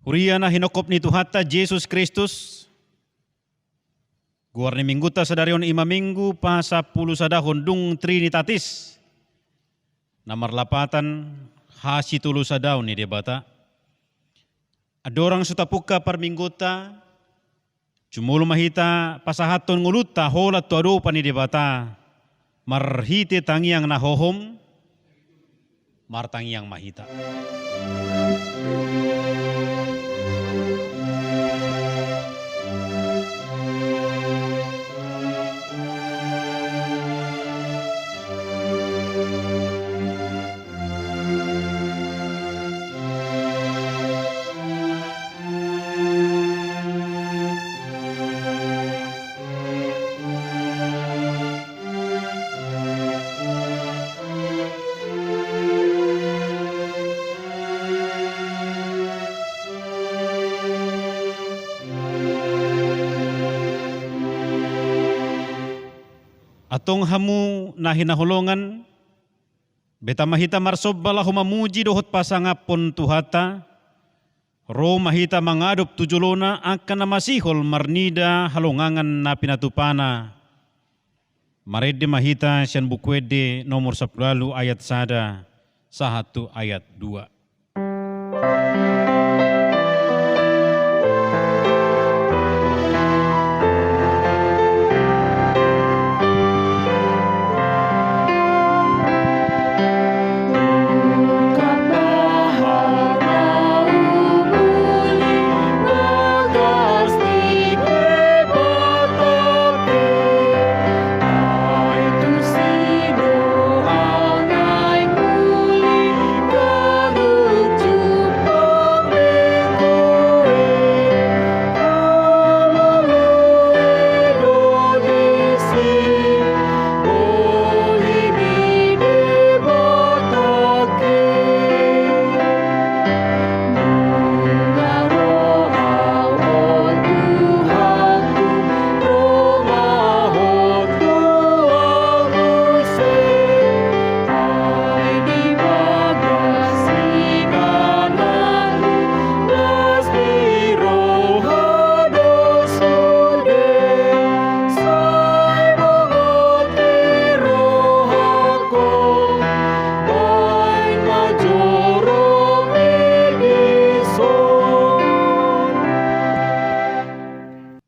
Huriana hinokop ni Tuhata Jesus Kristus. Guarni mingguta sadarion ima minggu pasa puluh sadahon dung Trinitatis. Namar lapatan hasi tulu sadaun ni debata. Adorang sutapuka par mingguta. Cumulu mahita pasahaton nguluta holat tu adu pani debata. Marhite tangiang nahohom. Martangiang mahita. Atong hamu nahinahulongan, beta mahita marsobbala humamuji dohot pasangapon Tuhata, ro mahita mangadop tujulona akan namasihol marnida halongangan na pinatupana. Marede mahita sian bukwede nomor 10 ayat 1 ayat 2.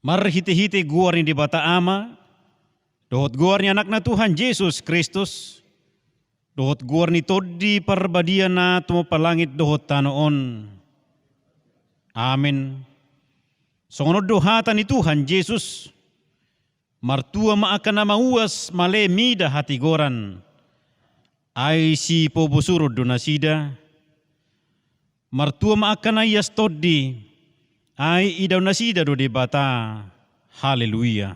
Marhite-hite guar ni di bata ama, dohot guar ni anak na Tuhan Yesus Kristus, dohot guar ni todi parbadian na tumapalangit dohot tanoon. Amin. Songonod dohatan ni Tuhan Yesus, martua maakan na mauas malemida hati goran, ay si pobosurod do nasida, martua maakan na iyas todi, ay idaw nasida do di bata. Haleluya.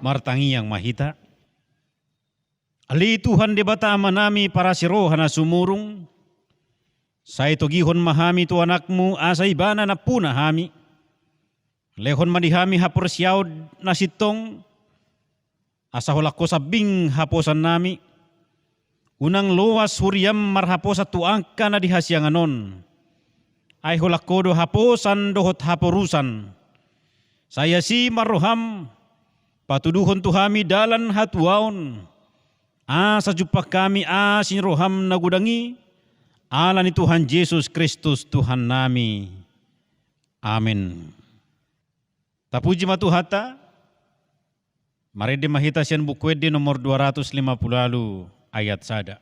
Martangi yang mahita. Ali Tuhan di bata manami para sirohana sumurung. Sa ito gihon mahami tu anakmu asa ibana na puna hami. Lehon madihami hapor siyaw na sitong. Asa hulak ko sabing haposan nami. Unang luwas huriam marhaposa tuangka na dihasyanganon. Ay hulak ko do haposan dohot haporusan. Saya si maroham patuduhon tuhami dalan hatuaon. Asa jupak kami asin roham nagudangi. Ala ni Tuhan Yesus Kristus Tuhan nami. Amin. Tapuji matuhata. Marede mahita sian bukwede nomor 250 ayat 1.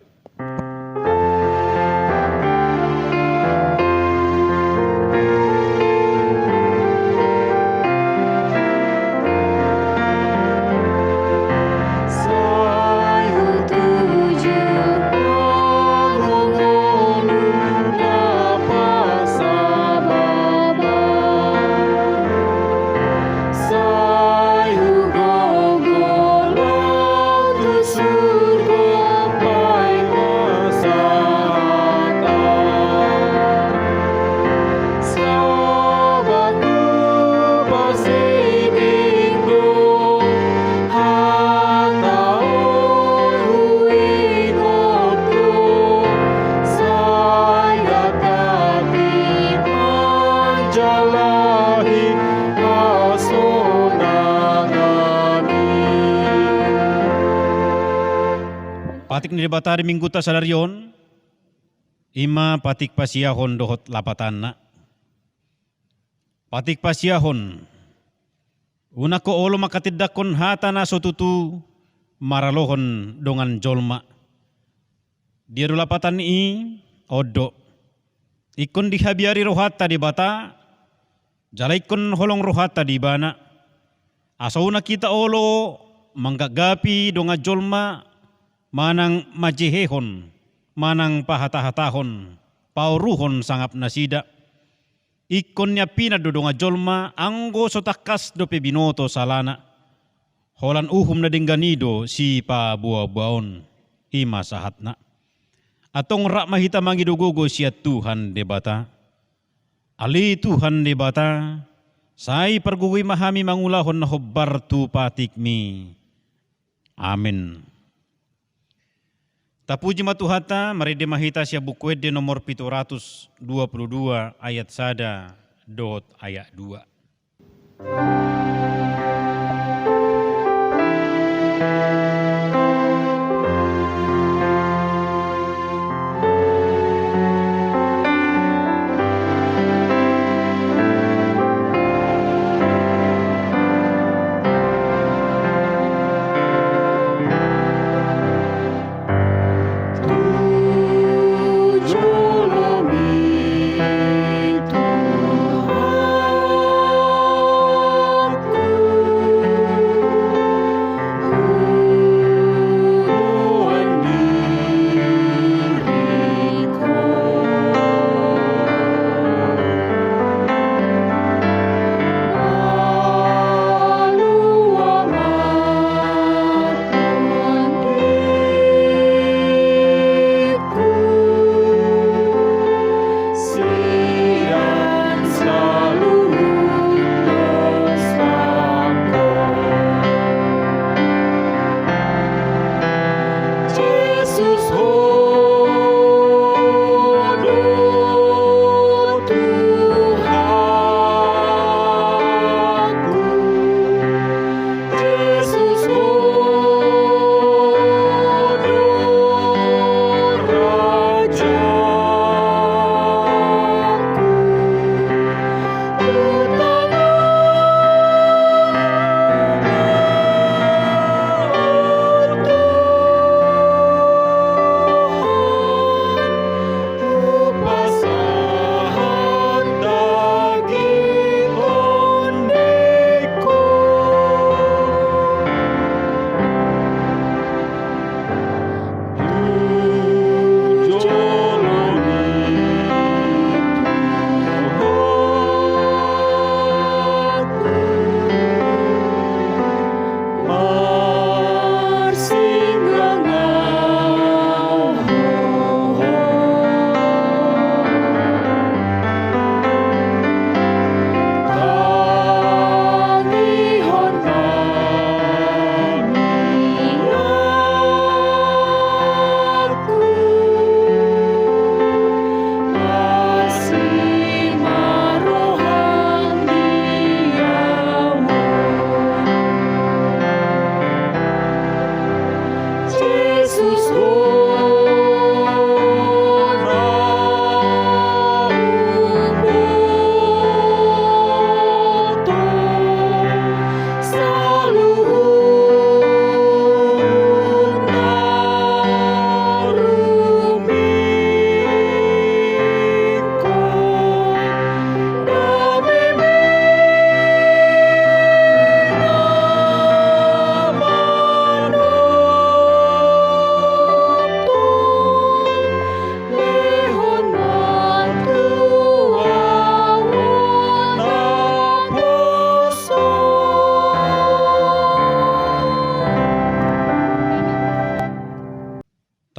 Surga baik masa patik ni debata di minggu ta sadarion, ima patik pasiahon dohot lapatanna. Patik pasiahon, una ko olo makatidakon hatana sotutu maralohon dongan jolma. Dia lapatan i odo. Ikon dihabiari rohata di bata, jalaikon holong rohata di bana. Asauna kita olo manggagapi donga jolma manang majehehon, manang pahatah-hatahon, pauruhon sangap nasida. Ikon nya pinado donga jolma anggo sotakas do pebinoto salana. Holan uhum na dingganido si pa buah-buahon ima sahatna. Atong rak mahita mangidugogo siya Tuhan debata. Ali Tuhan debata. Sai pergugui mahami mangulahon na hobbar tu patikmi. Amin. Tapuji matuhata, mari mahita siya bukwede nomor 722 ayat sada dot ayat 2.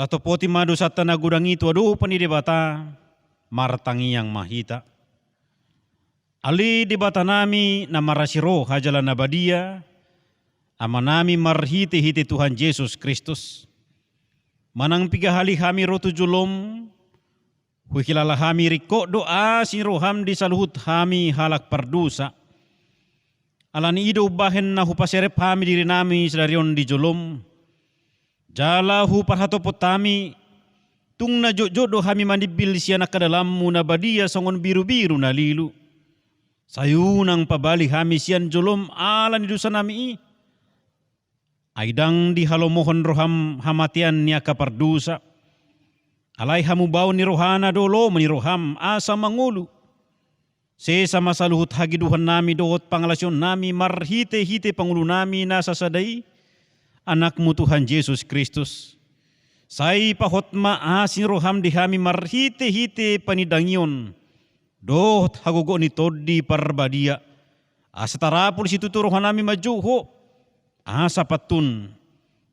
Tato poti madu sata nagudang itu adu panidebata martangi yang mahita. Ali debata nami na marasiro hajalan nabadia ama nami marhiti hiti Tuhan Yesus Kristus. Manang pigahali hami rotu julom huikilala hami riko doa siroham di saluhut hami halak pardusa. Alani ido bahen na hupaserep hami diri nami sedarion di julom. Jalahu parhatopot tami, tung na jojo hami manibil siya na kadalamu na badia songon biru-biru na lilu. Sayunang pabali hami siyan jolom ala ni dosa nami. Aidang di halomohon roham hamatian niya kapardusa. Alay hamubaw ni rohana dolo mani roham asa mangulu. Sesa masaluhut hagiduhan nami doot pangalasyon nami marhite-hite pangulo nami nasa saday. Anakmu Tuhan Yesus Kristus. Say pahot maasin roham di hami marhite-hite panidangyon. Doot hagugo ni todi parbadia. Asa tarapul situ rohan nami majuho. Asa patun.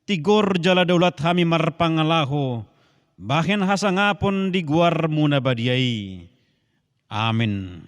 Tigor jala daulat hami marpangalaho. Bahen hasa ngapon di guar muna badiai. Amin.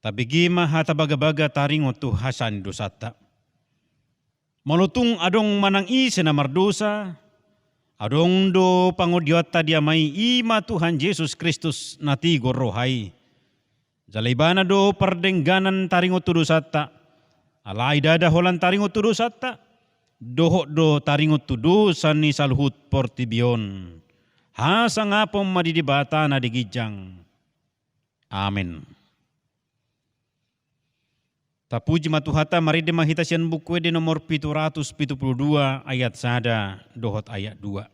Tabigima hatabagabaga taringot tu hasan dosata. Malutung adong manang isi na mardosa, adong do pangudiwata dia may ima Tuhan Yesus Kristus natigor rohay. Jalaibana do pardengganan taringot tu dosata, alay dadaholan taringot tu dosata, doho do taringot tu dosan ni salhut portibion. Hasa nga pong madidibata na digijang. Amen. Tapuji matuhata mari demahita sian buku de nomor 772 ayat sada dohot ayat 2.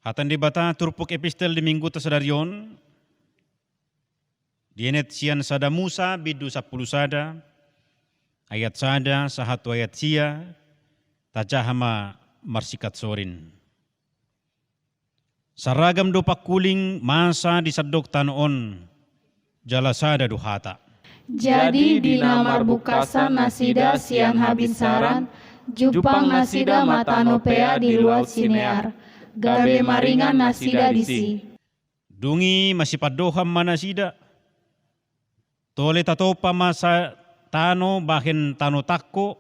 Hatan di bata turpuk epistel di minggu tasadarion. Dienet sian sada Musa bidu 10 sada. Ayat sada sahatu ayat sia. Tajahama marsikat sorin. Saragam do pakuling masa di sadok tanoon. Jala sada duhata. Jadi dina marbukasa nasida sian habinsaran. Jupang nasida matanopea di luar sinear. Gabe maringan nasida disi. Dungi masih padoham manasida. Tole tatopa masa tano bahen tano takko.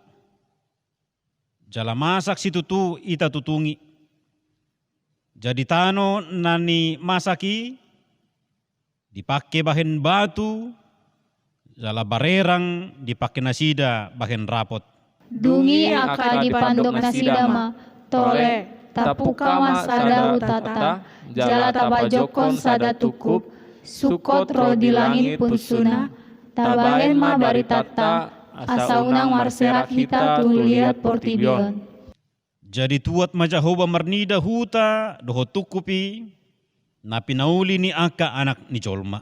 Jala masak situtu ita tutungi. Jadi tano nani masaki. Dipakai bahen batu. Jala barerang dipakai nasida bahen rapot. Dungi aka dipandok nasida ma. Tole. Tapukama sada hutata, jala tapajokon sada tukup, sukot ro di langit pun suna, tabahen ma baritata, asa unang marserak hita tu lihat portibion. Jadi tuat ma Jehovah marnida huta doho tukupi na pinauli ni aka anak ni Jolma.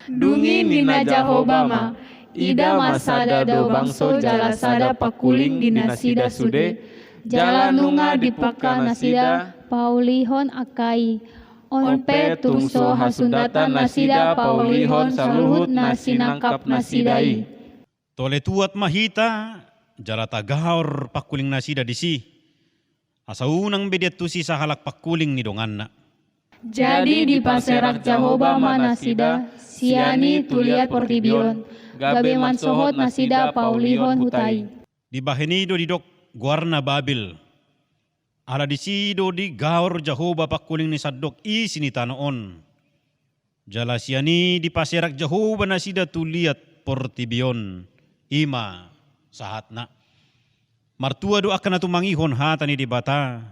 Dungi nina Jehovah ma, ida masada do bangso jala sada pakuling dina sida sude, jala nunga dipaka nasida paulihon akai. Onpe tungso hasundatan nasida paulihon saluhut nasinangkap nasidai. Tole tuat mahita jala tagahor pakuling nasida disi. Asa unang bedet tu si sahalak pakuling ni donganna. Jadi di paserak Jehovah ma nasida, siani tuliat portibion, gabe mansohot nasida paulihon hutai. Di bahenido di dok guarna Babil. Ala disido di gaur Jehovah pakuling ni sadok isi ni tanoon. Jala siani di paserak Jehovah nasida tuliat portibion. Ima sahatna. Martua do akan tumangihon hata ni di bata.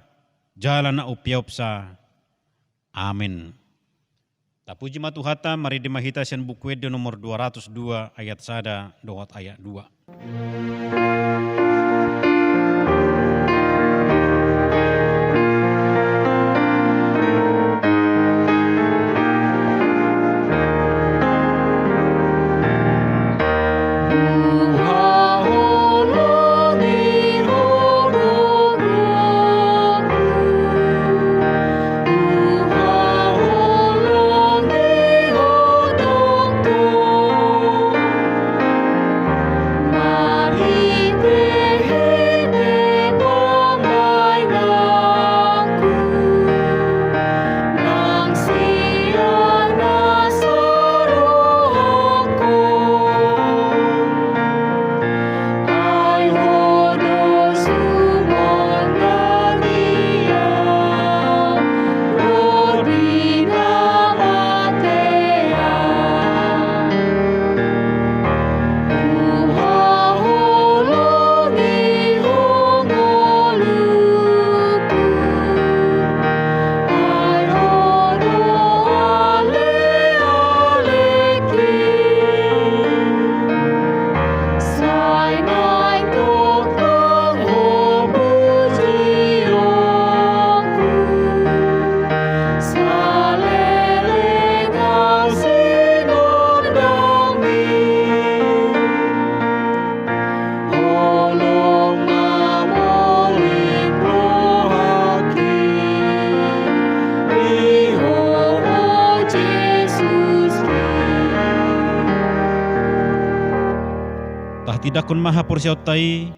Jala na upiaup sa. Amin. Tapuji matuhata mari dimahita sian buku Edo nomor 202 ayat sada dohot ayat 2. Tidak kun maha porsiaw tay,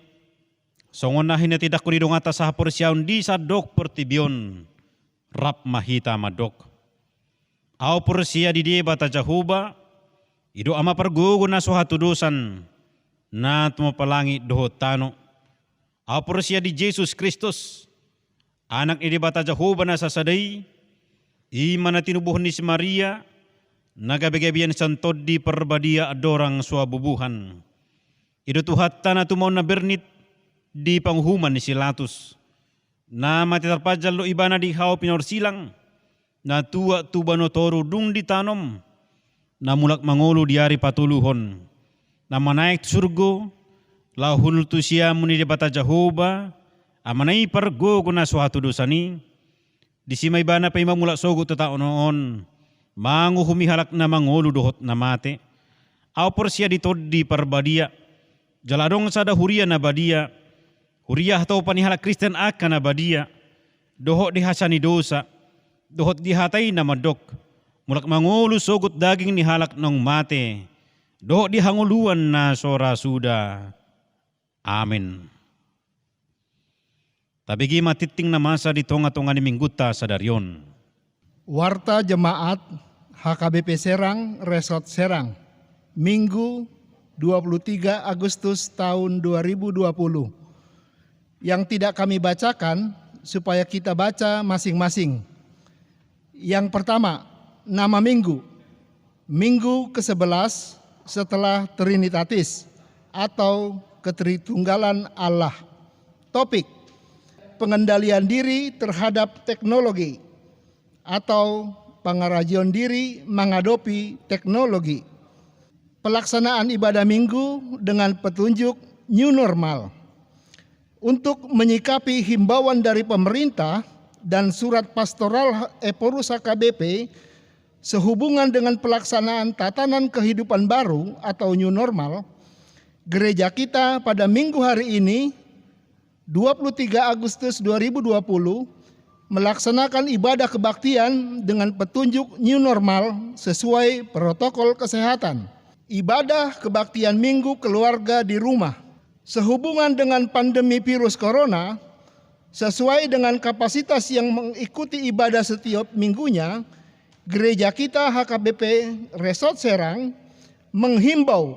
songon nahin na tidak kun idong atas saha porsiaw di sadok pertibion, rap mahita madok. Aw porsia di dia bata Jehovah, ido ama pergugo na suhatu dosan, na tumapalangi doho tano. Aw porsia di Jesus Kristus, anak ni bata Jehovah na sasaday, ima na tinubuhan ni si Maria, nagabigabian santod di perbadia adorang suabubuhan. Ido tuhatta na tumaw na bernit di panghuman ni Silatus. Na matitarpajal lo iba na di hao pinorsilang. Na tuwa tubano toro dung di tanom. Na mulak mangolo diari patuluhon. Na manaik surgo. Lahul tu siya muni di bata Jehovah. Amanay pargo ko na suhatu dosani. Di si may bana pa imamulak sogo tatao noon. Mangu humihalak na mangolo dohot na mate. Aw por siya di tod di parbadia. Jaladong sada huria na badia, huria atau panihala Kristen akan na badia, dohot dihasani dosa, dohot dihatay na madok, mulak mangulu sogut daging ni halak nong mate, dohot dihanguluan na sora suda. Amin. Tabigi matiting na masa di tonga-tonga ni Mingguta sa Daryon. Warta Jemaat HKBP Serang, Resort Serang, Minggu 23 Agustus tahun 2020. Yang tidak kami bacakan supaya kita baca masing-masing. Yang pertama, nama minggu. Minggu ke-11 setelah Trinitatis atau Ketritunggalan Allah. Topik, pengendalian diri terhadap teknologi atau pangarajian diri menghadapi teknologi. pelaksanaan ibadah minggu dengan petunjuk new normal. Untuk menyikapi himbauan dari pemerintah dan surat pastoral Eporus HKBP sehubungan dengan pelaksanaan tatanan kehidupan baru atau new normal, gereja kita pada minggu hari ini 23 Agustus 2020 melaksanakan ibadah kebaktian dengan petunjuk new normal sesuai protokol kesehatan. Ibadah kebaktian minggu keluarga di rumah. Sehubungan dengan pandemi virus corona, sesuai dengan kapasitas yang mengikuti ibadah setiap minggunya, gereja kita HKBP Resort Serang menghimbau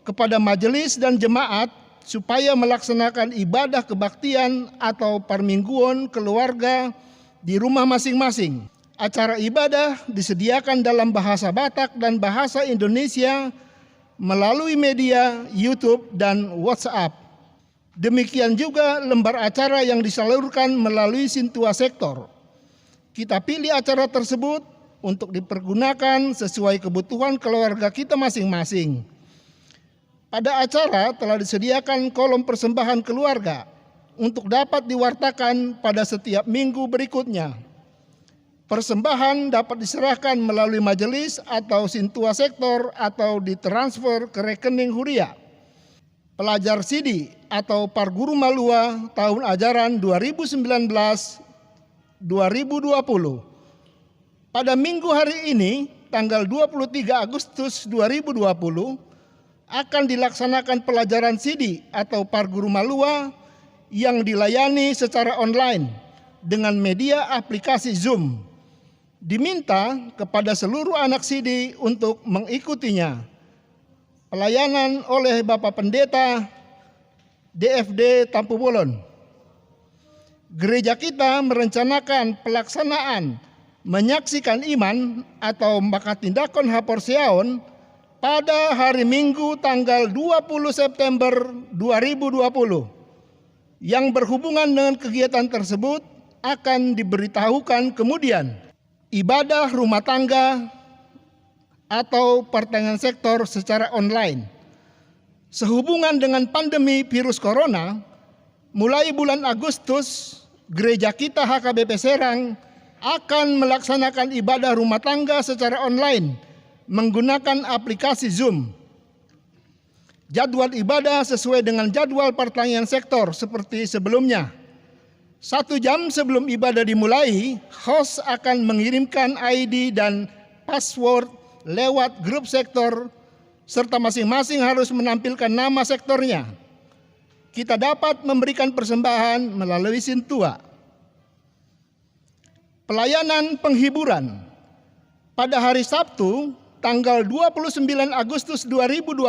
kepada majelis dan jemaat supaya melaksanakan ibadah kebaktian atau permingguan keluarga di rumah masing-masing. Acara ibadah disediakan dalam bahasa Batak dan bahasa Indonesia melalui media YouTube dan WhatsApp. Demikian juga lembar acara yang disalurkan melalui Sintua Sektor. Kita pilih acara tersebut untuk dipergunakan sesuai kebutuhan keluarga kita masing-masing. Pada acara telah disediakan kolom persembahan keluarga untuk dapat diwartakan pada setiap minggu berikutnya. Persembahan dapat diserahkan melalui majelis atau Sintua Sektor atau ditransfer ke rekening Huria. Pelajar Sidi atau Parguru Malua tahun ajaran 2019-2020. Pada minggu hari ini, tanggal 23 Agustus 2020, akan dilaksanakan pelajaran Sidi atau Parguru Malua yang dilayani secara online dengan media aplikasi Zoom. Diminta kepada seluruh anak Sidi untuk mengikutinya. Pelayanan oleh Bapak Pendeta DFD Tampu Bolon. Gereja kita merencanakan pelaksanaan menyaksikan iman atau makatindakon Haporseaon pada hari Minggu tanggal 20 September 2020. Yang berhubungan dengan kegiatan tersebut akan diberitahukan kemudian. Ibadah rumah tangga atau pertengahan sektor secara online. Sehubungan dengan pandemi virus corona, mulai bulan Agustus, gereja kita HKBP Serang akan melaksanakan ibadah rumah tangga secara online menggunakan aplikasi Zoom. Jadwal ibadah sesuai dengan jadwal pertanian sektor seperti sebelumnya. 1 jam sebelum ibadah dimulai, host akan mengirimkan ID dan password lewat grup sektor, serta masing-masing harus menampilkan nama sektornya. Kita dapat memberikan persembahan melalui Sintua. Pelayanan penghiburan. Pada hari Sabtu, tanggal 29 Agustus 2020,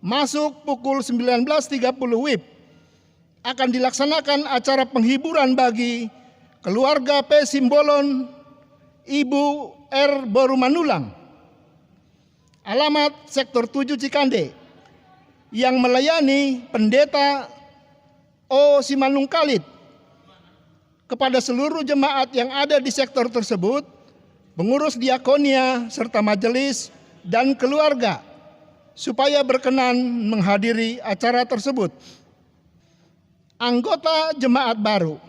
masuk pukul 19.30 WIB, akan dilaksanakan acara penghiburan bagi keluarga P. Simbolon, Ibu R. Boru Manulang, alamat Sektor 7 Cikande, yang melayani Pendeta O. Simanung Kalit. Kepada seluruh jemaat yang ada di sektor tersebut, pengurus diakonia serta majelis dan keluarga, supaya berkenan menghadiri acara tersebut. Anggota jemaat baru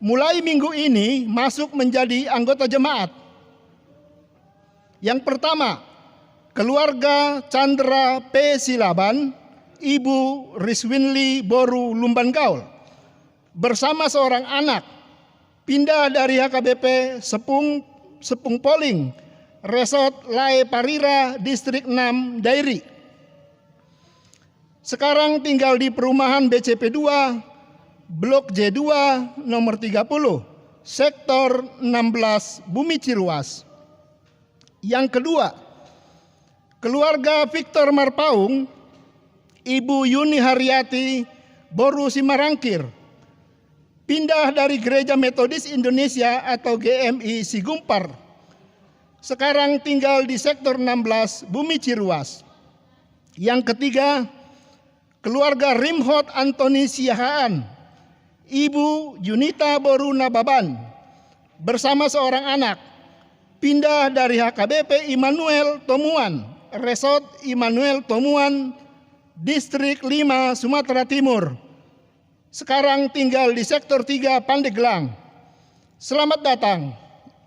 mulai minggu ini masuk menjadi anggota jemaat. Yang pertama, keluarga Chandra P. Silaban, Ibu Riswinli Boru Lumban Gaul, bersama seorang anak, pindah dari HKBP Sepung Poling, Resort Lae Parira, Distrik 6, Dairi. Sekarang tinggal di perumahan BCP 2, Blok J2 nomor 30, Sektor 16, Bumi Ciruas. Yang kedua, keluarga Victor Marpaung, Ibu Yuni Haryati Boru Simarangkir, pindah dari Gereja Metodis Indonesia atau GMI Sigumpar. Sekarang tinggal di Sektor 16, Bumi Ciruas. Yang ketiga, keluarga Rimhot Antoni Siahaan, Ibu Junita Boru Nababan, bersama seorang anak, pindah dari HKBP Immanuel Tomuan, Resort Immanuel Tomuan, Distrik 5, Sumatera Timur. Sekarang tinggal di Sektor 3 Pandeglang. Selamat datang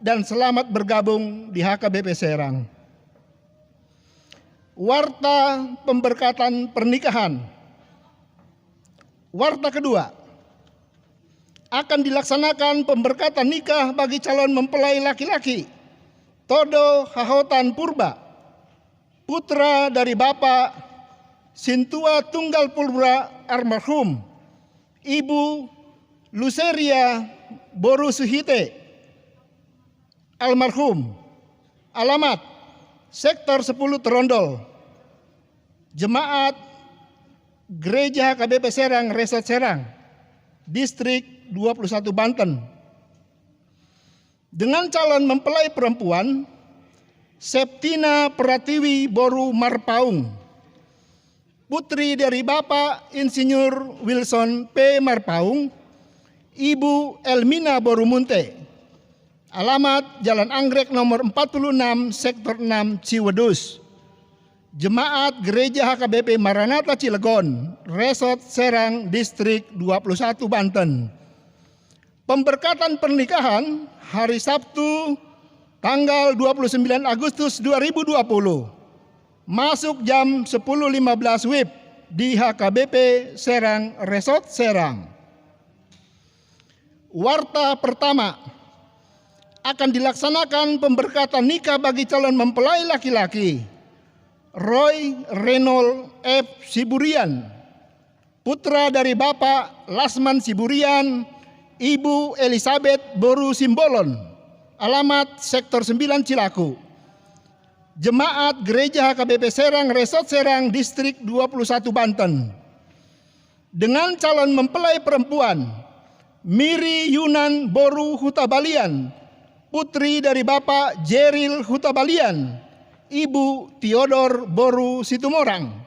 dan selamat bergabung di HKBP Serang. Warta pemberkatan pernikahan. Warta kedua, akan dilaksanakan pemberkatan nikah bagi calon mempelai laki-laki Todo Hahotan Purba, putra dari Bapak Sintua Tunggal Purba almarhum, Ibu Luceria Boru Suhite almarhum. Alamat Sektor 10 Terondol, Jemaat Gereja HKBP Serang Resort Serang, Distrik 21 Banten. Dengan calon mempelai perempuan Septina Pratiwi Boru Marpaung, putri dari Bapak Insinyur Wilson P. Marpaung, Ibu Elmina Boru Munte. Alamat Jalan Anggrek nomor 46, Sektor 6, Ciwedus. Jemaat Gereja HKBP Maranatha Cilegon, Resort Serang, Distrik 21 Banten. Pemberkatan pernikahan hari Sabtu tanggal 29 Agustus 2020. Masuk jam 10.15 WIB di HKBP Serang Resort Serang. Warta pertama, akan dilaksanakan pemberkatan nikah bagi calon mempelai laki-laki Roy Renold F. Siburian, putra dari Bapak Lasman Siburian, Ibu Elizabeth Boru Simbolon. Alamat Sektor 9 Cilaku. Jemaat Gereja HKBP Serang Resort Serang, Distrik 21 Banten. Dengan calon mempelai perempuan Miri Yunan Boru Hutabalian, putri dari Bapak Jeril Hutabalian, Ibu Theodor Boru Situmorang.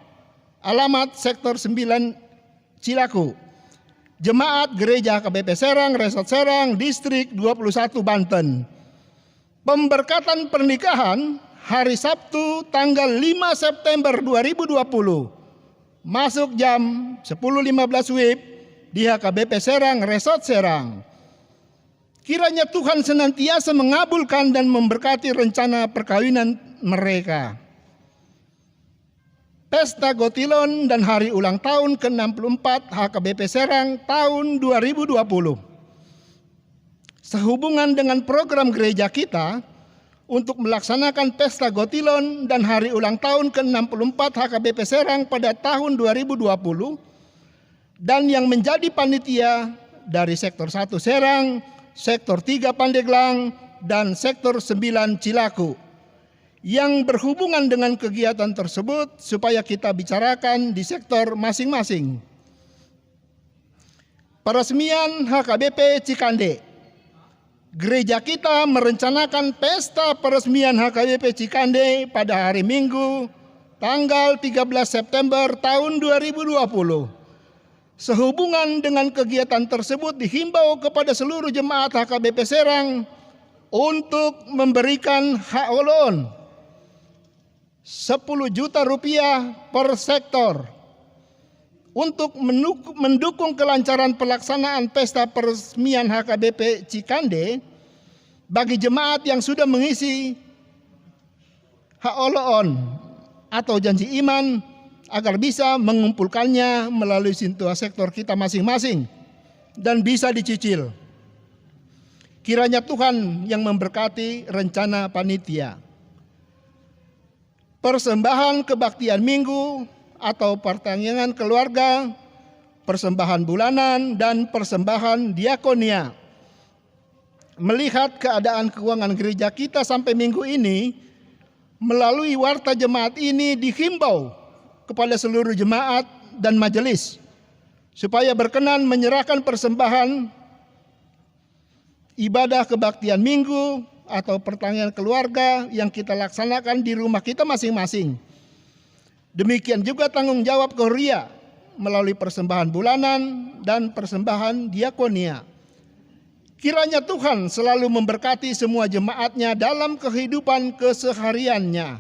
Alamat Sektor 9 Cilaku. Jemaat Gereja HKBP Serang Resort Serang, Distrik 21 Banten. Pemberkatan pernikahan hari Sabtu tanggal 5 September 2020. Masuk jam 10.15 WIB di HKBP Serang Resort Serang. Kiranya Tuhan senantiasa mengabulkan dan memberkati rencana perkawinan mereka. Pesta Gotilon dan hari ulang tahun ke-64 HKBP Serang tahun 2020. Sehubungan dengan program gereja kita untuk melaksanakan Pesta Gotilon dan hari ulang tahun ke-64 HKBP Serang pada tahun 2020, dan yang menjadi panitia dari Sektor 1 Serang, Sektor 3 Pandeglang, dan Sektor 9 Cilaku, yang berhubungan dengan kegiatan tersebut supaya kita bicarakan di sektor masing-masing. Peresmian HKBP Cikande. Gereja kita merencanakan pesta peresmian HKBP Cikande pada hari Minggu tanggal 13 September tahun 2020. Sehubungan dengan kegiatan tersebut dihimbau kepada seluruh jemaat HKBP Serang untuk memberikan hak oloon 10 juta rupiah per sektor untuk mendukung kelancaran pelaksanaan pesta peresmian HKBP Cikande bagi jemaat yang sudah mengisi hak oloon atau janji iman agar bisa mengumpulkannya melalui sintua sektor kita masing-masing dan bisa dicicil. Kiranya Tuhan yang memberkati rencana panitia. Persembahan kebaktian minggu atau pertanyaan keluarga, persembahan bulanan, dan persembahan diakonia. Melihat keadaan keuangan gereja kita sampai minggu ini, melalui warta jemaat ini dihimbau kepada seluruh jemaat dan majelis supaya berkenan menyerahkan persembahan ibadah kebaktian minggu atau pertanyaan keluarga yang kita laksanakan di rumah kita masing-masing. Demikian juga tanggung jawab Korea melalui persembahan bulanan dan persembahan diakonia. Kiranya Tuhan selalu memberkati semua jemaatnya dalam kehidupan kesehariannya,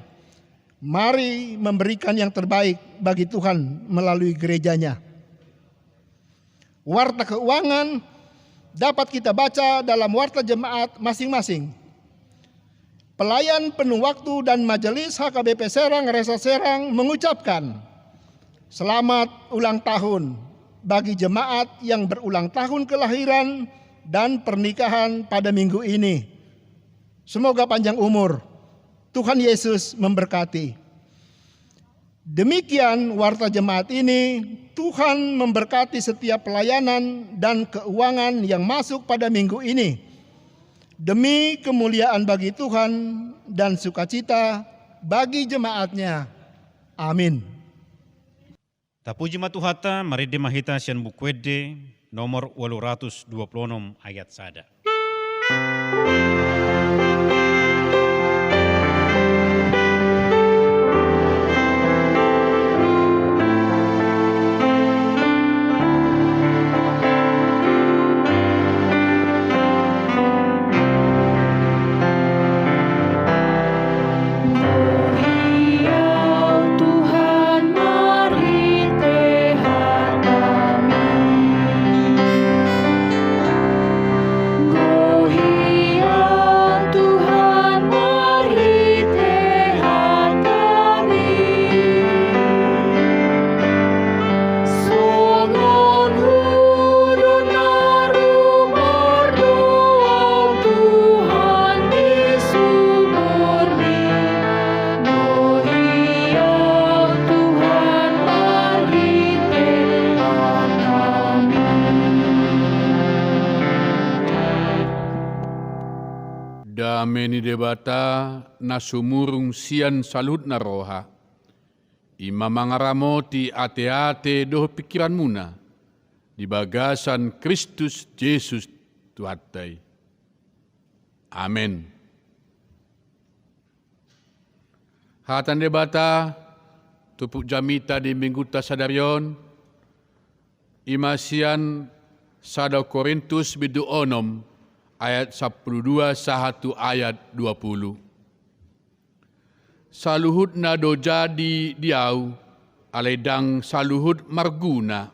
Mari memberikan yang terbaik bagi Tuhan melalui gerejanya. Warta keuangan dapat kita baca dalam warta jemaat masing-masing. Pelayan penuh waktu dan majelis HKBP Serang Resa Serang mengucapkan selamat ulang tahun bagi jemaat yang berulang tahun kelahiran dan pernikahan pada minggu ini. Semoga panjang umur. Tuhan Yesus memberkati. Demikian warta jemaat ini. Tuhan memberkati setiap pelayanan dan keuangan yang masuk pada minggu ini. Demi kemuliaan bagi Tuhan dan sukacita bagi jemaatnya. Amin. Tapuji matuhata mari demahita sian bukwede nomor 826 ayat sada. Dameni debata nasumurung sian salut na roha. Ima mangaramoti ate-ate doh pikiran muna. Di bagasan Kristus Yesus Tuhatai. Amin. Hatan debata tupuk jamita di minggu tasadarion. Imasian sada Korintus bidu onom. Ayat 12 sahatu ayat 20. Saluhut na do jadi diau, aledang saluhut marguna.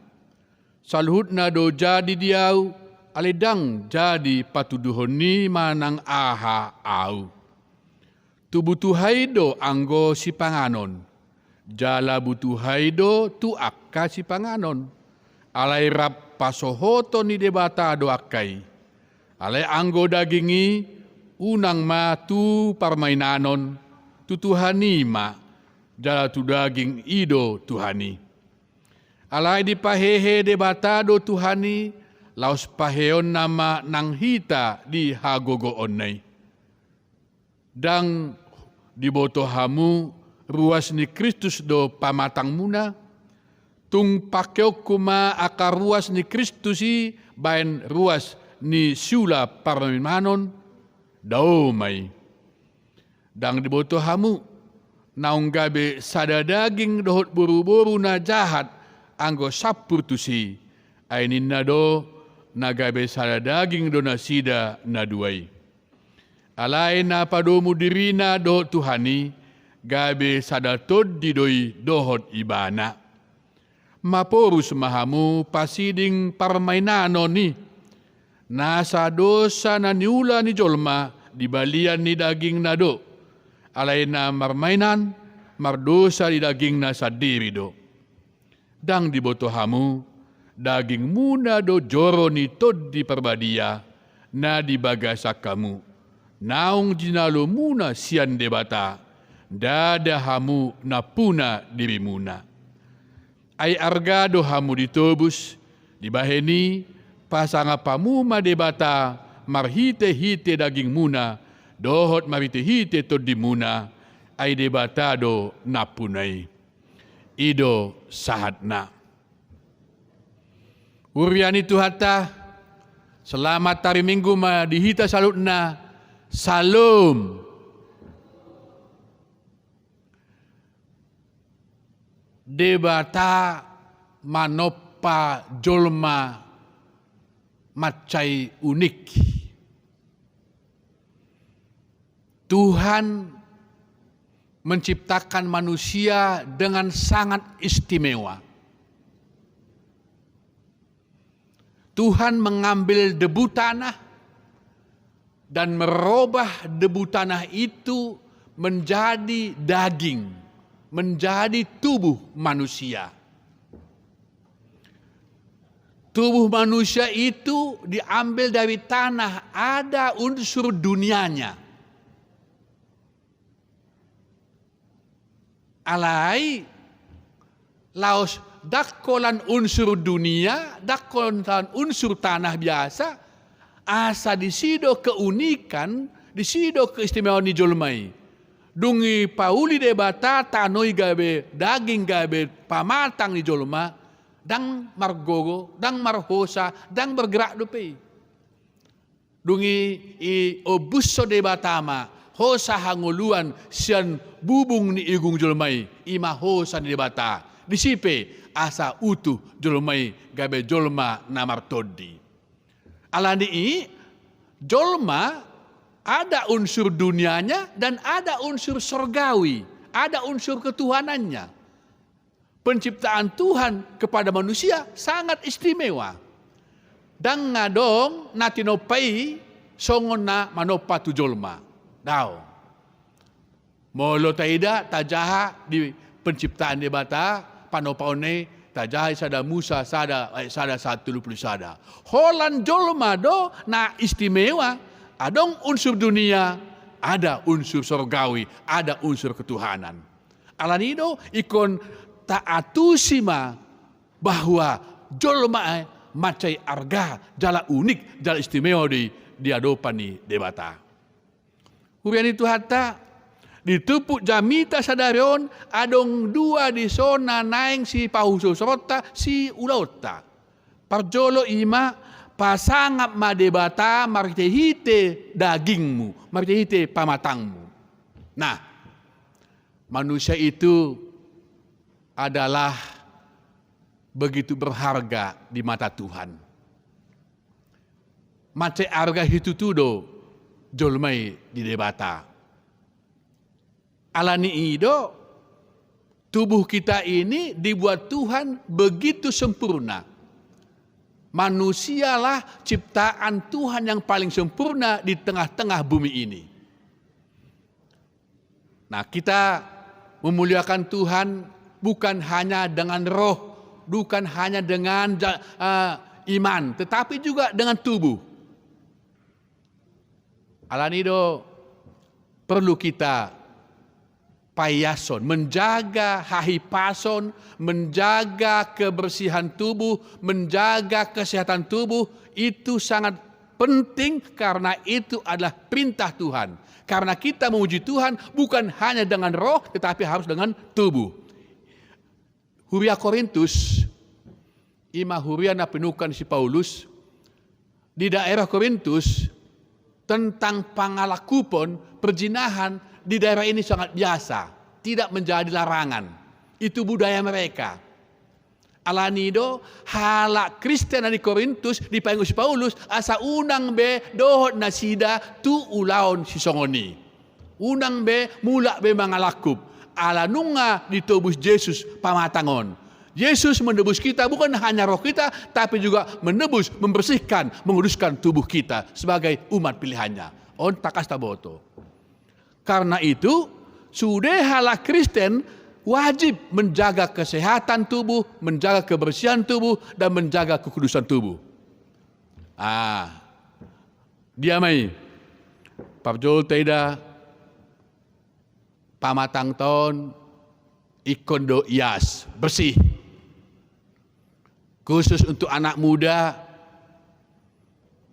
Saluhut na do jadi diau, aledang jadi patuduhoni manang aha au. Tubutuhai do anggo si panganon, jala butuhai do tu akka si panganon. Alai rap pasohoto ni debata do akai. Alai anggo dagingi unang ma tu parmainanon tu Tuhani ma jala tu daging ido Tuhani. Alai di pahehe debata do Tuhani laos paheon nama nang hita di hagogo onai. Dang di boto hamu ruas ni Kristus do pamatang muna tung pakeok kuma akar ruas ni Kristusi bain ruas ni sula parmanon daumai. Dang diboto hamu naung gabe sada daging dohot buru-buru na jahat anggo sapur tusi ainin na do na gabe sada daging do na sida na duai. Alai na padomu dirina dohot Tuhani gabe sada tod didoi dohot ibana. Maporus mahamu pasiding parmainano ni nasa dosa na niula ni jolma di balian ni daging na do. Alay na marmainan, mardosa di daging na sa diri do. Dang di boto hamu, daging muna do joro ni tod di perbadia na di bagasak kamu. Naung jinalo muna sian debata, dada hamu na puna diri muna. Ay argado hamu ditobus, dibaheni, pasanga pamuma debata marhite-hite daging muna dohot marhite-hite tod di muna ay debatado napunay. Ido sahatna. Uriani Tuhata, selamat hari Minggu ma dihita salutna. Salam. Debata manopa jolma macai unik. Tuhan menciptakan manusia dengan sangat istimewa. Tuhan mengambil debu tanah dan merubah debu tanah itu menjadi daging, menjadi tubuh manusia. Tubuh manusia itu diambil dari tanah, ada unsur dunianya. Alai laos dakkolan unsur dunia, dakkolan unsur tanah biasa, asa disido keunikan, disido keistimewaan ni jolmai. Dungi pauli debata tanoi gabe daging gabe pamatang ni jolma, dang margogo, dang marhosa, dang bergerak dupe. Dungi i obusso debatama, hosa hanguluan sian bubung ni igung jolmai, ima hosa ni debata. Disipe asa utuh jolmai gabe jolma namartodi. Alani jolma ada unsur dunianya dan ada unsur sorgawi, ada unsur ketuhanannya. Penciptaan Tuhan kepada manusia sangat istimewa. Dan ngadong natinopai songona manopa tu jolma. Dao. Molo taida tajaha di penciptaan dia bata panopaone tajaha sada Musa sada 120 sada. Holan jolma do na istimewa. Adong unsur dunia, ada unsur sorgawi, ada unsur ketuhanan. Alanido ikon taatusima bahwa jolma macai arga jala unik, jala istimewa di adopani debata. Hurian itu hatta ditupuk jamita sadarion adong dua di sona naeng si pahuso sorota si ulauta. Parjolo ima pasangap madebata martehite dagingmu, martehite pamatangmu. Nah, manusia itu adalah begitu berharga di mata Tuhan. Mace arga hitu tudo jolmai di debata. Alani ido tubuh kita ini dibuat Tuhan begitu sempurna. Manusialah ciptaan Tuhan yang paling sempurna di tengah-tengah bumi ini. Nah, kita memuliakan Tuhan bukan hanya dengan roh, bukan hanya dengan iman, tetapi juga dengan tubuh. Alanido perlu kita payason, menjaga hahipason, menjaga kebersihan tubuh, menjaga kesehatan tubuh, itu sangat penting karena itu adalah perintah Tuhan. Karena kita memuji Tuhan bukan hanya dengan roh, tetapi harus dengan tubuh. Huria Korintus, ima huria na penukan si Paulus, di daerah Korintus, tentang pangalakupon, perjinahan, di daerah ini sangat biasa, tidak menjadi larangan. Itu budaya mereka. Alanido hala Kristen di Korintus di si Paulus asa unang be dohot nasida tu ulaon si songoni. Unang be mulak be mangalakup. Alanunga ditebus Yesus pamatangon. Yesus menebus kita bukan hanya roh kita, tapi juga menebus, membersihkan, menguduskan tubuh kita sebagai umat pilihannya. On takas taboto. Karena itu, sudah hala Kristen wajib menjaga kesehatan tubuh, menjaga kebersihan tubuh, dan menjaga kekudusan tubuh. Dia mai, Parjol Teda, pamatang tahun, ikondo ias, bersih. Khusus untuk anak muda,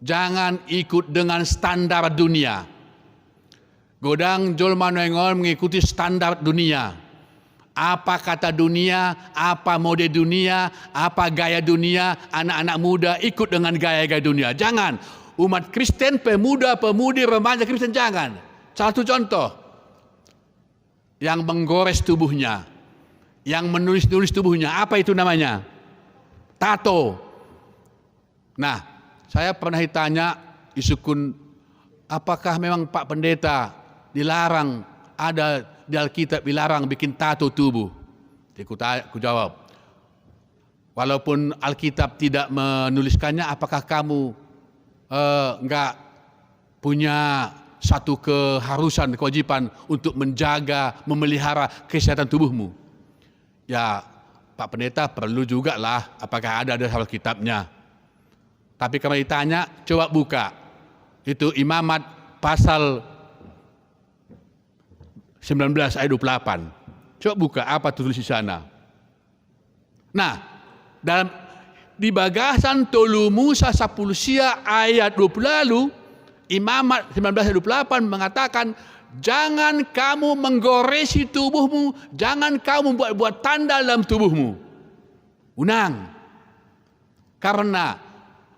jangan ikut dengan standar dunia. Godang jol manengon mengikuti standar dunia. Apa kata dunia, apa mode dunia, apa gaya dunia, anak-anak muda ikut dengan gaya-gaya dunia. Jangan. Umat Kristen, pemuda, pemudi, remaja Kristen jangan. Satu contoh. Yang menggores tubuhnya. Yang menulis-nulis tubuhnya. Apa itu namanya? Tato. Nah, saya pernah ditanya isukun, apakah memang Pak Pendeta dilarang ada di Alkitab dilarang bikin tato tubuh? Aku jawab, walaupun Alkitab tidak menuliskannya, apakah kamu enggak punya satu keharusan, kewajiban untuk menjaga, memelihara kesehatan tubuhmu? Ya, Pak Pendeta, perlu juga lah, apakah ada dalam Alkitabnya. Tapi kalau ditanya, coba buka. Itu Imamat pasal 19 ayat 28. Coba buka apa tulis di sana. Nah, di bagasan tolu Musa 10 sia ayat 20 lalu, Imamat 19 ayat 28 mengatakan, jangan kamu menggoresi tubuhmu, jangan kamu buat tanda dalam tubuhmu. Unang. Karena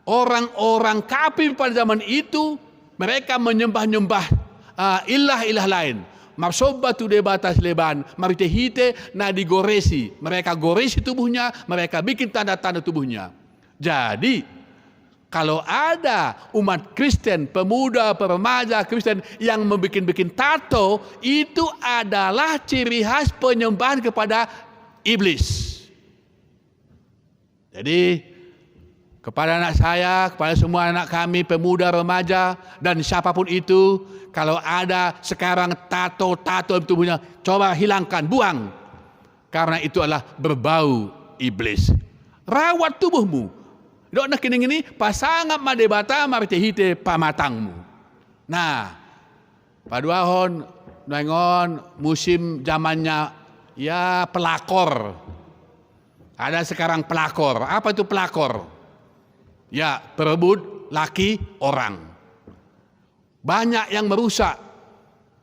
orang-orang kafir pada zaman itu, mereka menyembah-nyembah ilah-ilah lain. Marsobatu de batas leban, maritehite na digoresi. Mereka goresi tubuhnya, mereka bikin tanda-tanda tubuhnya. Jadi, kalau ada umat Kristen, pemuda, remaja Kristen yang membikin tato, itu adalah ciri khas penyembahan kepada iblis. Jadi, kepada anak saya, kepada semua anak kami, pemuda, remaja, dan siapapun itu, kalau ada sekarang tato-tato di tubuhnya, coba hilangkan, buang. Karena itu adalah berbau iblis. Rawat tubuhmu. Dok nak ini pasangan madebata maritehite pamatangmu. Nah, paduahon nengon musim zamannya ya pelakor. Ada sekarang pelakor. Apa itu pelakor? Ya, perebut laki orang. Banyak yang merusak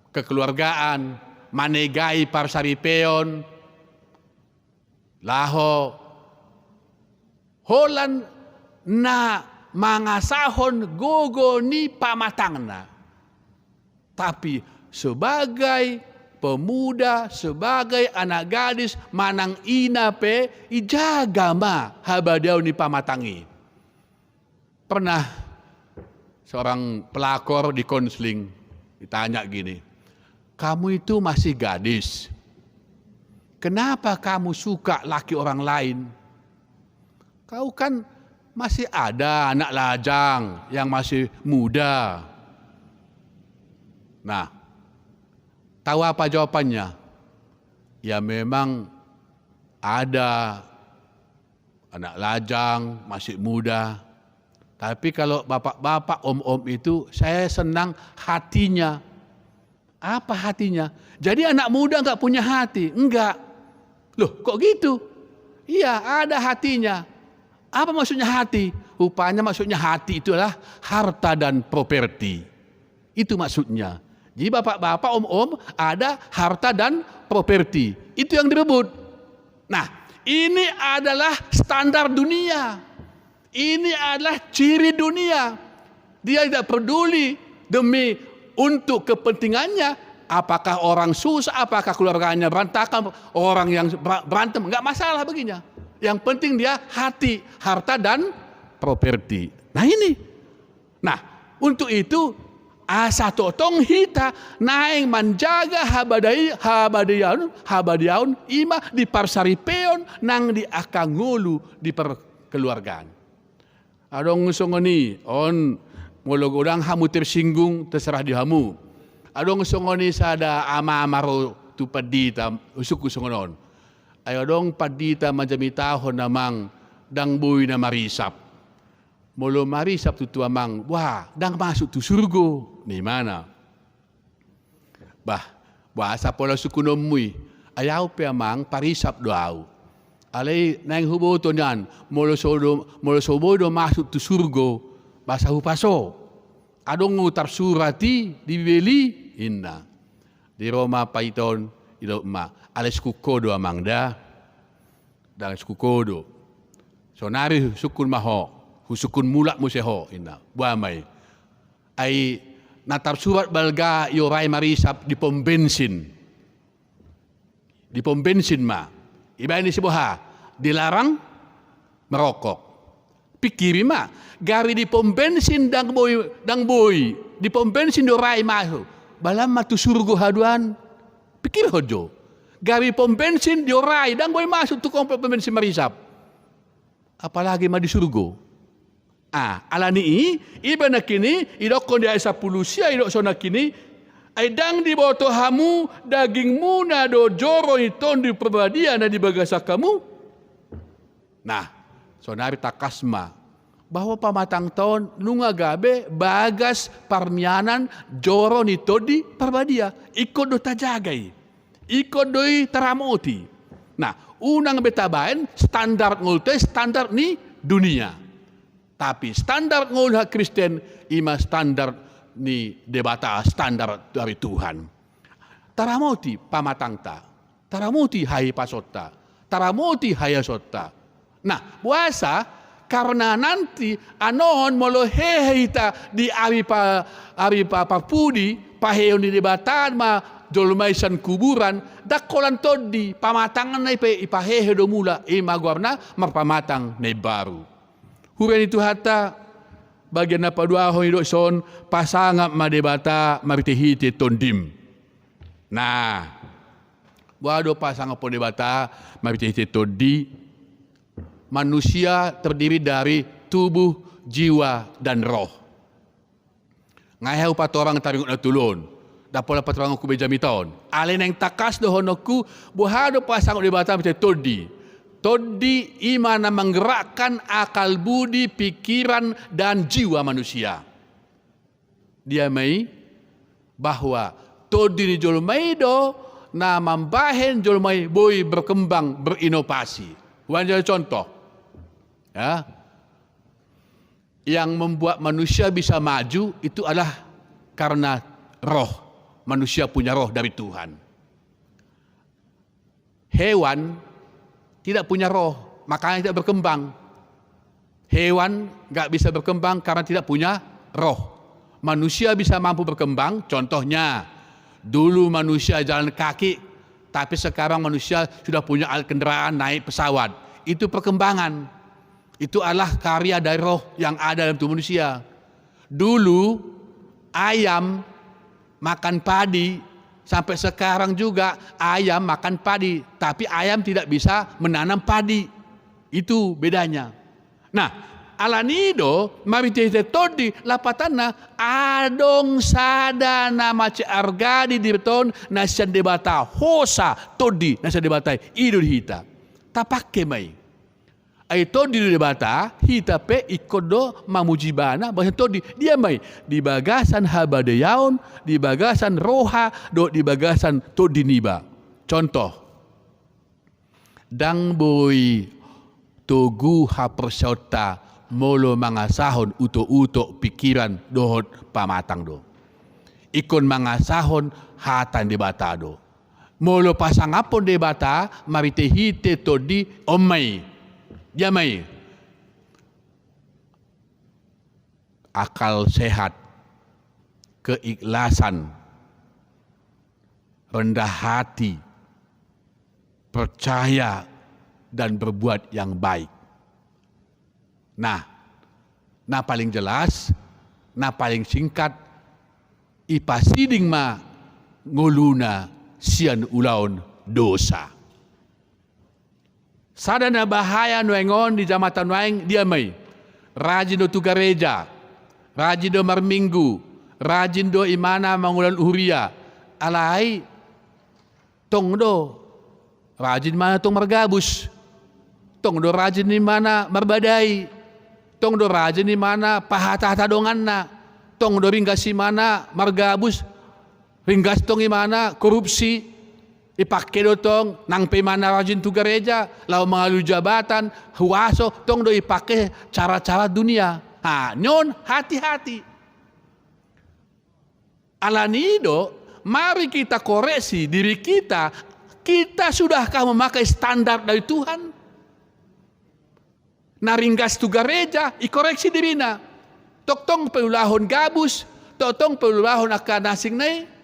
kekeluargaan, manegai parsaripeon, laho, holan na mangasahon gogo ni pamatangna. Tapi sebagai pemuda, sebagai anak gadis, manang ina pe, ijaga ma habadiau ni pamatangi. Pernah seorang pelakor di konseling ditanya gini, kamu itu masih gadis, kenapa kamu suka laki orang lain? Kau kan masih ada anak lajang yang masih muda. Nah, tahu apa jawabannya? Ya memang ada anak lajang masih muda. Tapi kalau bapak-bapak, om-om itu, saya senang hatinya. Apa hatinya? Jadi anak muda enggak punya hati? Enggak. Loh, kok gitu? Iya, ada hatinya. Apa maksudnya hati? Rupanya maksudnya hati itu adalah harta dan properti. Itu maksudnya. Jadi bapak-bapak, om-om, ada harta dan properti. Itu yang direbut. Nah, ini adalah standar dunia. Ini adalah ciri dunia. Dia tidak peduli demi untuk kepentingannya. Apakah orang susah, apakah keluarganya berantakan, orang yang berantem, enggak masalah baginya. Yang penting dia hati, harta dan properti. Nah ini. Nah, untuk itu asa totong hita naeng menjaga habadiaun ima di parsaripeon nang di akangulu di perkeluargaan. Adong songoni on ngologodang hamu tersinggung terserah di hamu. Adong songoni sada ama amaro tu padita usuku songonon. Ayo dong padita majamita namang dang boy na marisap. Molo marisap tu amang, wah dang masuk tu surgo. Ni mana? Bah, bahasa pola suku nomui. Ayaw pe amang parisap doau. Alay nang hubo to nyan, molo sobo do masuk tu surgo, basa hupaso. Adong ngutar surati dibeli inna. Di Roma paiton ilo ma, alay skukodo amangda, dan skukodo. So nari sukun maho, husukun mulak museho inna, buamay. Ay natar surat balga yorai marisap di pom bensin. Di pom bensin ma. Iba ini sebuah dilarang merokok. Pikiri mah gari di pom bensin dang boy di pom bensin do rai mahu. Balam matu surgo haduan Pikir hojo. Gari pom bensin diorai dan boleh masuk tukang pom bensin marisap. Apalagi mah di surga. Alani iba nakini idok kon dia 10 sia idok sona kini aidang di boto hamu dagingmu na do joro iton di perbadia na di bagasa kamu. Nah, sonari takasma bahwa pamatang tahun nunga gabe bagas parmianan joro nito di perbadia ikut do tajagai. Ikut doi teramoti. Nah, unang betabain standar ngulte standar ni dunia. Tapi standar ngul hak Kristen ima standar ni debata standar dari Tuhan. Taramoti pamatangta. Taramoti hai pasota. Taramoti hai asota. Nah, puasa karena nanti anon molo hehita di ari pa pudi paheon di debatan ma dolmaisan kuburan dakolan todi pamatangan na ipahehe do mula magwarna marpamatang na baru. Huren itu hata bagian apa dua ho hidup son pasangap madebata maritehite tondim. Nah, wado pasangap podebata maritehite tondi manusia terdiri dari tubuh, jiwa dan roh. Ngahau patorang taringut na tulon. Dapola patrang ku bejamiton. Alen yang takas do honoku buhado pasang di batam todi. Todi imana menggerakkan akal budi, pikiran dan jiwa manusia. Dia mai bahwa todi ni jolmai do na mambahen jolmai boy berkembang berinovasi. Wanjal contoh. Ya. Yang membuat manusia bisa maju itu adalah karena roh. Manusia punya roh dari Tuhan. Hewan tidak punya roh, makanya tidak berkembang. Hewan nggak bisa berkembang karena tidak punya roh. Manusia bisa mampu berkembang, contohnya dulu manusia jalan kaki, tapi sekarang manusia sudah punya alat kendaraan naik pesawat. Itu perkembangan. Itu adalah karya dari roh yang ada dalam tubuh manusia. Dulu ayam makan padi, sampai sekarang juga ayam makan padi, tapi ayam tidak bisa menanam padi. Itu bedanya. Nah, alanido maritete todi lapatana adong sadana mace argadi dirton nasian debata hosa todi nasian debata idul hita. Tapake mai. Ai todi debata hita pe ikodo mamujibana bahasa todi dia mai di bagasan habadeyaun, di bagasan roha, do di bagasan todi niba. Contoh. Dang boy togu hapersauta molo mangasahon uto-uto pikiran dohot pamatang do. Ikon mangasahon hatan debata do. Molo pasangapon debata maritehite todi omai. Jamai akal sehat, keikhlasan, rendah hati, percaya dan berbuat yang baik. Nah paling jelas, paling singkat, ipasiding ma nguluna sian ulaun dosa. Sadana bahaya nuengon di jamatan nueng dia mai. Rajin do tugareja, rajin do marminggu, rajin do imana mangulan uhuria. Alai tong do rajin mana tong margabus. Tong do rajin di mana marbadai. Tong do rajin di mana pahata-hata donganna. Tong do ringgas di mana margabus. Ringgas tong di mana korupsi. Ipakai dotong nang pemana rajin tu gereja, lau mengalu jabatan, huaso, tong do ipakai cara-cara dunia. Nyon hati-hati. Alanido, mari kita koreksi diri kita. Kita sudahkah memakai standar dari Tuhan? Naringgas tu gereja, ikoreksi dirina. Tok-tong pelulahon gabus, tok-tong pelulahon akan nasing nai.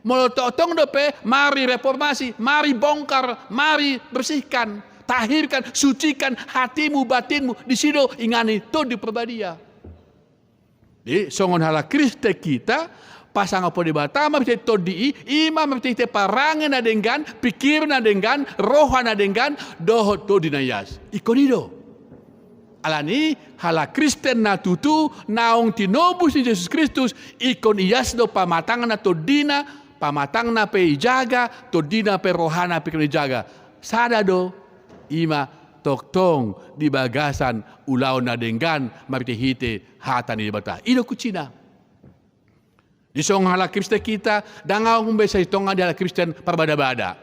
Molo totong dope, mari reformasi, mari bongkar, mari bersihkan, tahirkan, sucikan hatimu, batinmu. Di situ ingani to di perbadia. Di songon hala Kriste kita pasang apa di bata mabte todi ima mabte parangan na dengan pikir na dengan roh na dengan doho todi na yas ikonido alani hala Kristen na tutu naong tinobus ni Yesus Kristus ikon iyas do pamatang na todina pamatang na pe ijaga todina pe rohana pe ijaga sada do ima toktong di bagasan ulau na dengan mabte hite hata ni bata ido kucina di song hala Kristen kita, dangaw kung besa itong nga di hala Kristen parbada-bada.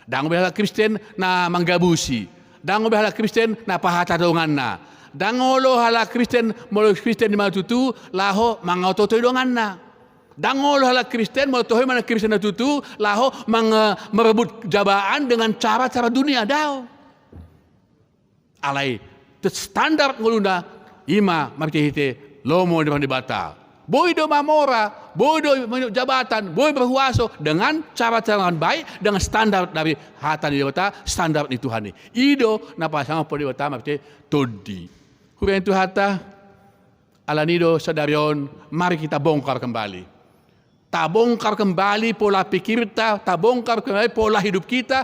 Dangaw hala Kristen na manggabusi. Dangaw hala Kristen na pahatadongan na. Dangaw lo hala Kristen, molo Kristen di matutu, laho mangautotoydongan na. Dangaw lo hala Kristen, molo tohoy mana Kristen na tutu, laho merebut jabaan dengan cara-cara dunia daw. Alay, standar nguluna, ima makihite, lomo di bata. Boy do mamora, boy do jabatan, boy berhuaso dengan cara-cara baik, dengan standar dari hatan di kota, standar di Tuhan. Ido napasang po di kota mabte todi. Hurian itu hata alanido sadarion, mari kita bongkar kembali. Ta bongkar kembali pola pikir ta bongkar kembali pola hidup kita.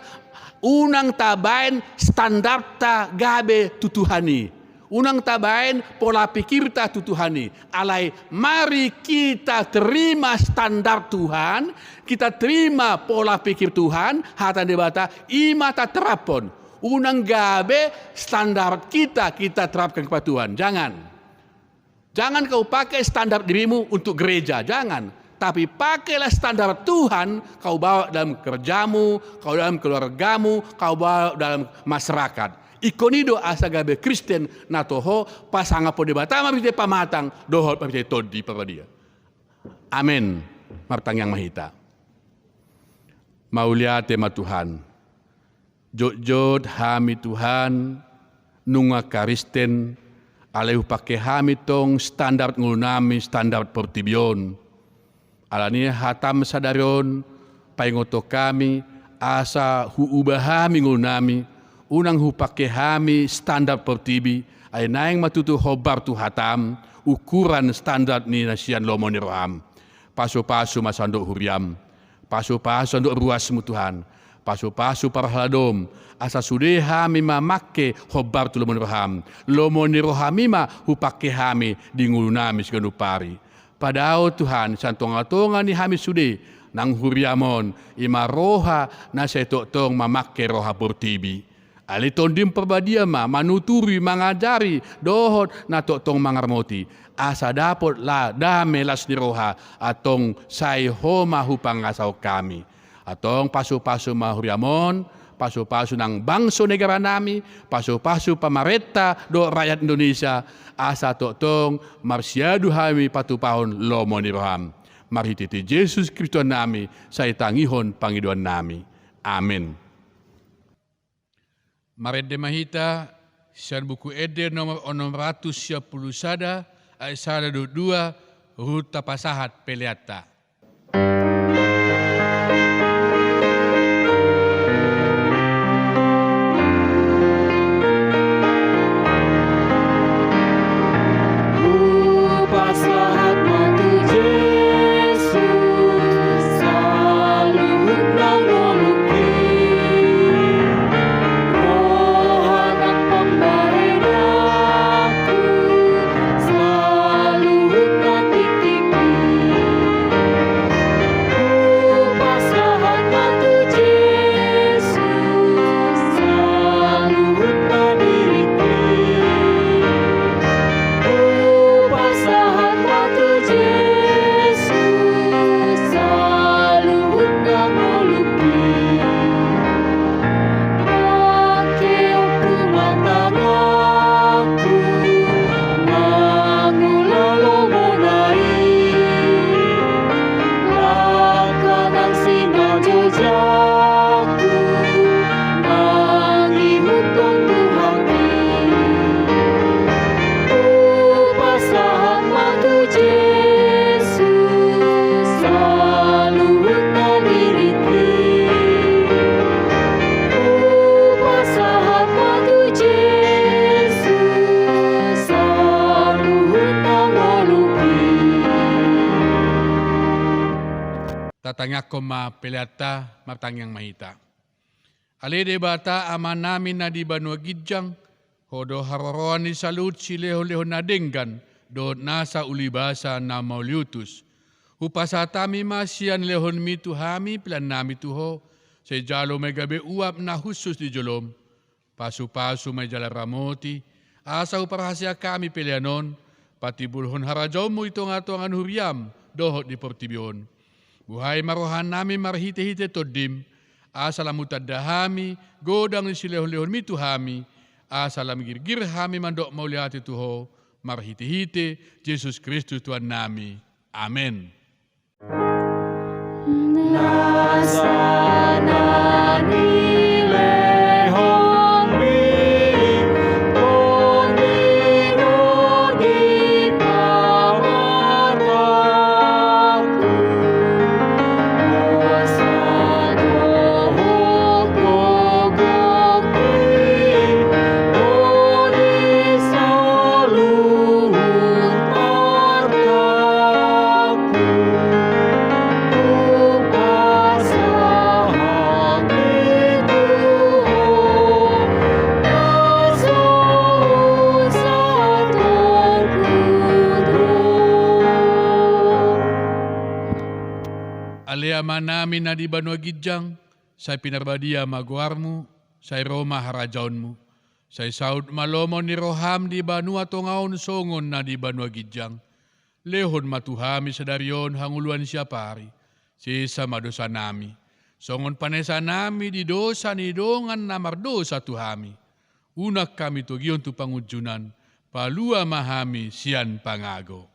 Unang tabain standar ta gabe tutuhani. Unang tabain pola pikir ta tutuhani. Alai mari kita terima standar Tuhan, kita terima pola pikir Tuhan, hata debata ima ta terapon. Unang gabe standar kita terapkan kepada Tuhan. Jangan kau pakai standar dirimu untuk gereja, jangan. Tapi pakailah standar Tuhan, kau bawa dalam kerjamu, kau dalam keluargamu, kau bawa dalam masyarakat. Ikonido asa gabe Kristen na toho pasanga po debata mabite pamatang dohol mabite todi dia. Amen. Martang yang mahita. Maulia tema Tuhan. Jod hami Tuhan nunga Kristen aleu pake hami tong standar ngulunami standar portibion. Alani hatam sadarion paingoto kami asa huubahami ngulunami unang hupake hami standar pertibi ay naing matutu hobar tu hatam ukuran standar ni nasian lomo ni roham paso-paso masandok huriam paso-paso andok ruasmu Tuhan paso-paso parhaladom asa sude hami mamake hobar tu lomo ni roham mima hupake hami di ngulunami seganupari padao Tuhan santong-atongan ni hami sude nang huriamon ima roha na setotong mamake roha pertibi aliton dim perbadia manuturi mangajari dohot na totong mangarmoti asa dapot la dame las niroha atong say homa hupang asaw kami atong paso-paso mahuriamon paso-paso ng bangso negara nami paso-paso pamareta do rakyat Indonesia asa totong marsyadu hami patupahon lomo niroham marhititi Yesus Kristus nami say tangihon Pangiduan nami amin. Marede mahita sian buku Eder nomor 610 sada ayat sada 2 ruta pasahat peleata. tatangyak koma peliata martangyang mahita. Ale de bata ama namin na di banua gidjang, hodo haroroan ni salut si leho-leho na denggan, do nasa ulibasa na mauliutus. Upasatami masian lehon mi tuhami plan nami tuho, say jalo may gabi uap na husus di jolom, pasu-pasu may jala ramoti, asa uparahasya kami pilianon, pati bulhon harajaw mo ito nga tuangan huriam, dohot di portibyon. Buhay marohan namin marhite-hite todim, asa lamutad dahami, godang ni silehon-lehon mi tuhami, asa lamgirgir hami mandok mauliati tuho, marhite-hite, Jesus Kristus Tuhan nami. Amen. Aliama namin na di banua gidjang, say pinarbadia maguarmu, say Roma harajaunmu, say saud malomon ni roham di banua tongaon songon na di banua gidjang, lehon matuhami sadarion hanguluan siya pari, sisa madosa nami, songon panesa nami di dosa ni dongan na mardosa tuhami, unak kami tugion tu pangujunan, palua mahami sian pangago.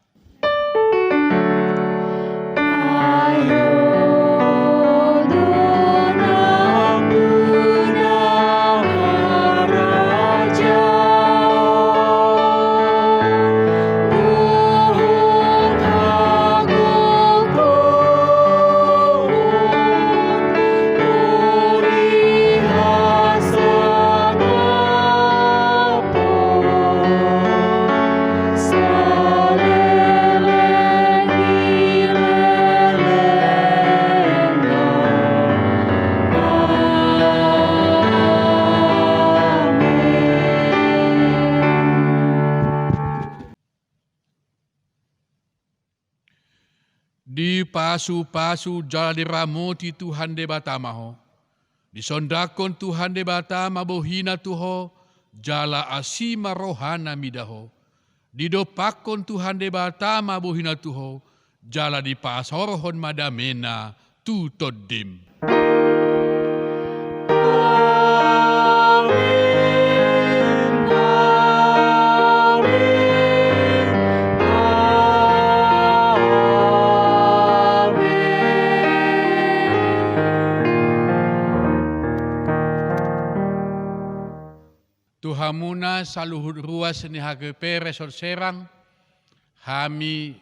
Di pasu-pasu jala di ramoti Tuhan de batamaho. Di sondakon Tuhan de batama bohina tuho, jala asima rohana midaho. Di dopakon Tuhan de batama bohina tuho, jala di pasorhon madamena tu todim. Tuhamuna saluhut ruas ni hagepe resor serang, hami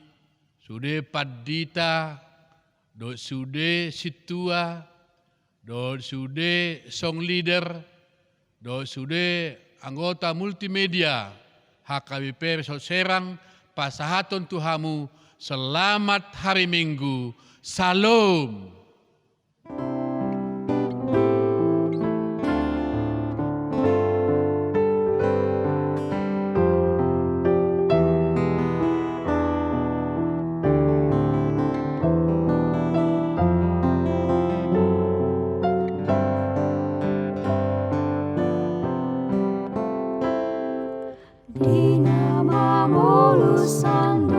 sude padita, do sude situa, do sude song leader, do sude anggota multimedia, HKBP resor serang, pasahaton tuhamu, selamat hari Minggu, salam. Di nama mulusan